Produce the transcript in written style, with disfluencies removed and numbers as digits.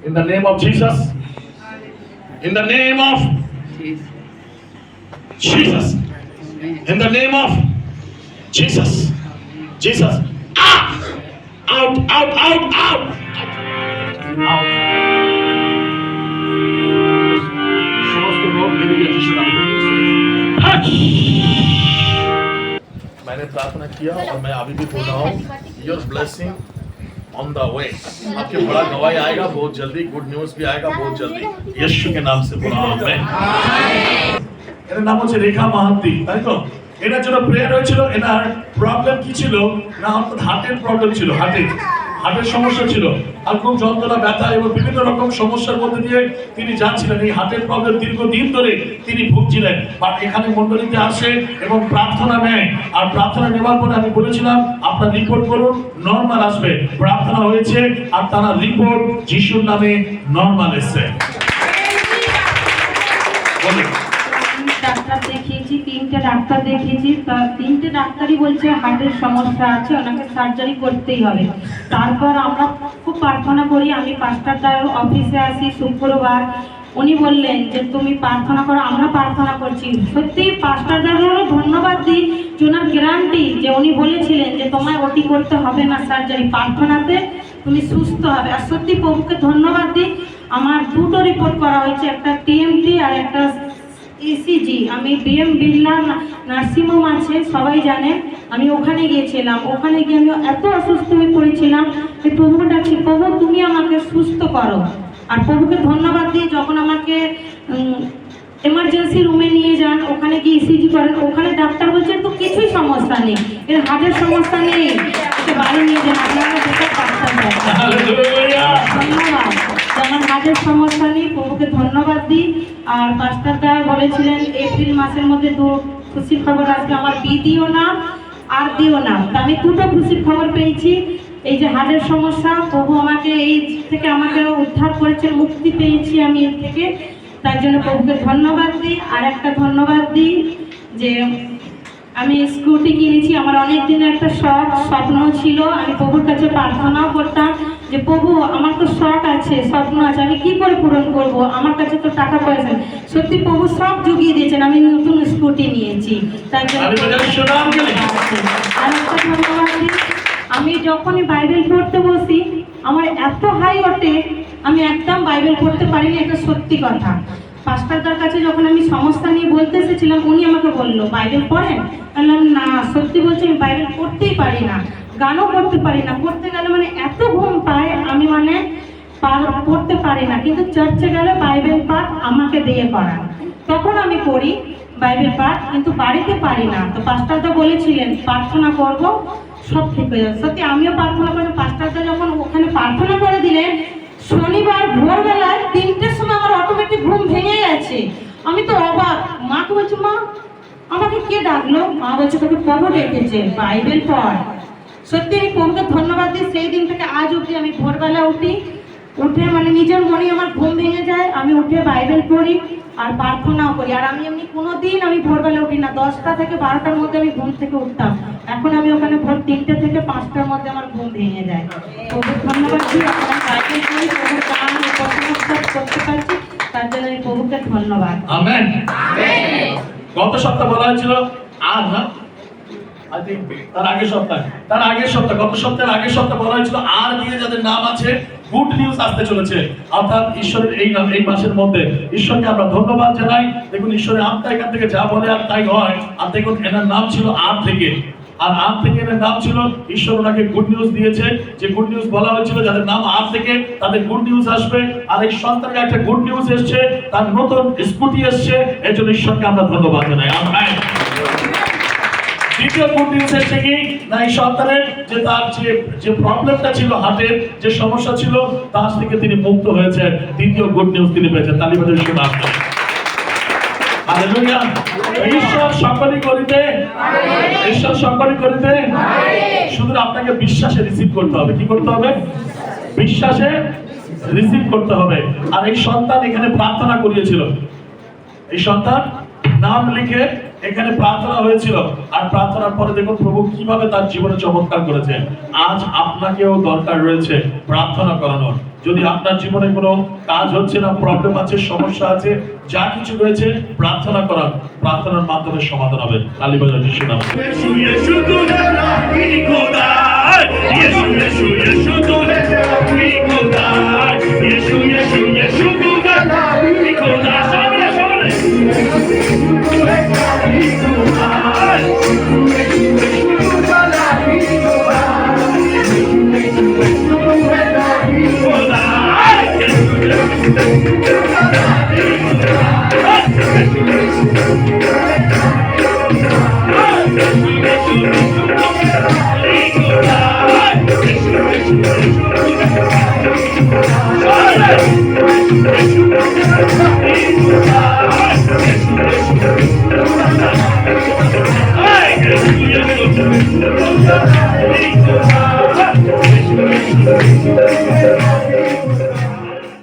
In the name of Jesus. In the name of Jesus. In the name of Jesus. Jesus. Out, out, out, out. Out. समस्त रोग निकल यीशु नाम में। मैंने प्रार्थना किया और मैं अभी भी बोल रहा हूँ, Your blessing on the way. आपके बड़ा गवाही आएगा बहुत जल्दी, गुड न्यूज भी आएगा बहुत जल्दी, यीशु के नाम से बोला आमीन। এর নাম হচ্ছে রেখা মাহান্তি, তাই তো? এটার জন্য প্রেয়ার হয়েছিল। এনার প্রবলেম কি ছিল না, অর্থাৎ হার্টের প্রবলেম ছিল, হার্টের সমস্যা ছিল, আর খুব যন্ত্রণা, ব্যথা এবং বিভিন্ন রকম সমস্যার মধ্যে দিয়ে তিনি যাচ্ছিলেন। এই হার্টের প্রবলেম দীর্ঘদিন ধরে তিনি ভুগছিলেন। বাট এখানে মণ্ডলীতে আসে এবং প্রার্থনা নেয়, আর প্রার্থনা নেওয়ার পরে আমি বলেছিলাম আপনার রিপোর্ট করুন, নর্মাল আসবে। প্রার্থনা হয়েছে আর তার রিপোর্ট যিশুর নামে নর্মাল এসেছে। বলুন। ডাক্তার দেখিয়েছি, 3টে ডাক্তার দেখিয়েছি, 3টে ডাক্তারই বলছে হার্টের সমস্যা আছে, ওনাকে সার্জারি করতেই হবে। তারপর আমরা খুব প্রার্থনা করি, আমি পাস্টারদার অফিসে আসি শুক্রবার, উনি বললেন যে তুমি প্রার্থনা করো, আমরা প্রার্থনা করছি। সত্যি পাস্টারদারও ধন্যবাদ দিই, ওনার গ্যারান্টি যে উনি বলেছিলেন যে তোমায় ওটি করতে হবে না, সার্জারি, প্রার্থনাতে তুমি সুস্থ হবে। আর সত্যি প্রভুকে ধন্যবাদ দিই, আমার 2টো রিপোর্ট করা হয়েছে, একটা টিএমটি আর একটা ইসিজি। আমি বিএম বিড়লা নার্সিংহোম আছে, সবাই জানেন, আমি ওখানে গিয়েছিলাম। ওখানে গিয়ে আমি এত অসুস্থ হয়ে পড়েছিলাম যে প্রভুকে ডাকছি, প্রভু তুমি আমাকে সুস্থ করো। আর প্রভুকে ধন্যবাদ দিই, যখন আমাকে এমার্জেন্সি রুমে নিয়ে যান, ওখানে গিয়ে ইসিজি করেন, ওখানে ডাক্তার বলছে তো কিছুই সমস্যা নেই, এর হার্টের সমস্যা নেই, একে বাড়ি নিয়ে যান, আপনারা দেখে ধন্যবাদ। আমার হার্টের সমস্যা নেই, প্রভুকে ধন্যবাদ দিই। আর পাস্টারদা বলেছিলেন এপ্রিল মাসের মধ্যে 2 খুশির খবর আসবে, আমার দিও না আর দিও না। তা আমি 2টো খুশির খবর পেয়েছি। এই যে হার্টের সমস্যা, প্রভু আমাকে এই থেকে আমাকে উদ্ধার করেছেন, মুক্তি পেয়েছি আমি এর থেকে, তার জন্য প্রভুকে ধন্যবাদ দিই। আর একটা ধন্যবাদ দিই যে আমি স্কুটি কিনেছি। আমার অনেক দিনের একটা স্বপ্ন ছিল, আমি প্রভুর কাছে প্রার্থনাও করতাম যে প্রভু আমার তো শখ আছে, স্বপ্ন আছে, আমি কি করে পূরণ করব, আমার কাছে তো টাকা পয়সা। সত্যি প্রভু সব জুগিয়ে দিয়েছেন, আমি নতুন স্কুটি নিয়েছি, তার জন্য আর একটা ধন্যবাদ দিই। আমি যখনই বাইবেল পড়তে বসি আমার এত হাই ওঠে, আমি একদম বাইবেল পড়তে পারিনি, এটা সত্যি কথা। পাস্টারদার কাছে যখন আমি সমস্যা নিয়ে বলতে এসেছিলাম, উনি আমাকে বললো বাইবেল পড়েন, বললাম না, সত্যি বলছি আমি বাইবেল পড়তেই পারি না, গানও করতে পারি না, পড়তে গেলে মানে এত ঘুম পায় আমি মানে পড়তে পারি না। কিন্তু চার্চে গেলে বাইবেল পাঠ আমাকে দিয়ে করান, তখন আমি পড়ি বাইবেল পাঠ, কিন্তু বাড়িতে পারি না। তো পাস্টারদা বলেছিলেন প্রার্থনা করব, সব ঠিক হয়ে যাবে। সত্যি আমিও প্রার্থনা করি। পাস্টারদা যখন ওখানে প্রার্থনা করে দিলেন, শনিবার ভোরবেলায় 3টের সময় আমার অটোমেটিক ঘুম ভেঙে গেছে। আমি তো অবাক, মাকে বলছি মা আমাকে কে ডাকলো? মা বলছে তোকে প্রভু ডেকেছে, বাইবেল পড়। সত্যি আমি প্রভুকে ধন্যবাদ দিই, সেই দিন থেকে আজ অবধি আমি ভোরবেলা উঠে মানে নিজের মনে আমার ঘুম ভেঙে যায়, আমি উঠে বাইবেল পড়ি আর প্রার্থনাও করি। আর আমি এমনি কোনোদিন আমি ভোরবেলা উঠি না, 10টা থেকে 12টার মধ্যে আমি ঘুম থেকে উঠতাম, এখন আমি ওখানে ভোর 3টে থেকে 5টার মধ্যে আমার ঘুম ভেঙে যায়। প্রভুর ধন্যবাদ দিই, আমার বাইবেল পড়ি, প্রভুর গান করতে পারছি, তার জন্য আমি প্রভুকে ধন্যবাদ। আমেন। গত সপ্তাহ বলা হয়েছিল আর না, তার আগের সপ্তাহ গত সপ্তাহের আগের সপ্তাহ বলা হয়েছিল আর দিয়ে যাদের নাম আছে গুড নিউজ আসতে চলেছে। অর্থাৎ ঈশ্বরের এই মাসের মধ্যে ঈশ্বরকে আমরা ধন্যবাদ জানাই। দেখুন ঈশ্বরের আত্মা এখান থেকে যা বলে আর তাই হয়। আর দেখুন এনার নাম ছিল আর থেকে, আর আর থেকে এর নাম ছিল, ঈশ্বর ওনাকে গুড নিউজ দিয়েছে। যে গুড নিউজ বলা হয়েছিল যাদের নাম আর থেকে তাদের গুড নিউজ আসবে। আর এই সন্তানকে একটা গুড নিউজ এসছে, তার নতুন স্কুটি এসছে, এর জন্য ঈশ্বরকে আমরা ধন্যবাদ জানাই। আমেন। দ্বিতীয় গুড নিউজ এসছে কি না, এই সন্তানের যে তার যে প্রবলেমটা ছিল, হার্টের যে সমস্যা ছিল, তার থেকে তিনি মুক্ত হয়েছেন। দ্বিতীয় গুড নিউজ তিনি পেয়েছেন। তালি বাজিয়ে শোনা আপনার। হালেলুয়া। ঈশ্বর সকলই করিতে, ঈশ্বর সকলই করিতে, শুধু আপনাকে বিশ্বাসে রিসিভ করতে হবে। কি করতে হবে? বিশ্বাসে রিসিভ করতে হবে। আর এই সন্তান এখানে প্রার্থনা করিয়েছিল, এই সন্তান নাম লিখে এখানে প্রার্থনা হয়েছিল, আর প্রার্থনার পরে দেখুন প্রভু কিভাবে তার জীবনে চমৎকার করেছে। আজ আপনাকেও দরকার রয়েছে প্রার্থনা করানোর। যদি আপনার জীবনে কোনো কাজ হচ্ছে না, প্রবলেম আছে, সমস্যা আছে, যা কিছু রয়েছে, প্রার্থনা করান। প্রার্থনার মাধ্যমে সমাধান হবে। তালি বাজাও যিশুর নামে। यीशु यीशु तू है राही खुदा यीशु यीशु यीशु तू है राही खुदा यीशु यीशु यीशु तू है राही खुदा सामने सामने तू है राही खुदा यीशु यीशु तू है राही खुदा यीशु यीशु तू है राही खुदा यीशु यीशु तू है राही खुदा यीशु यीशु तू है Hey!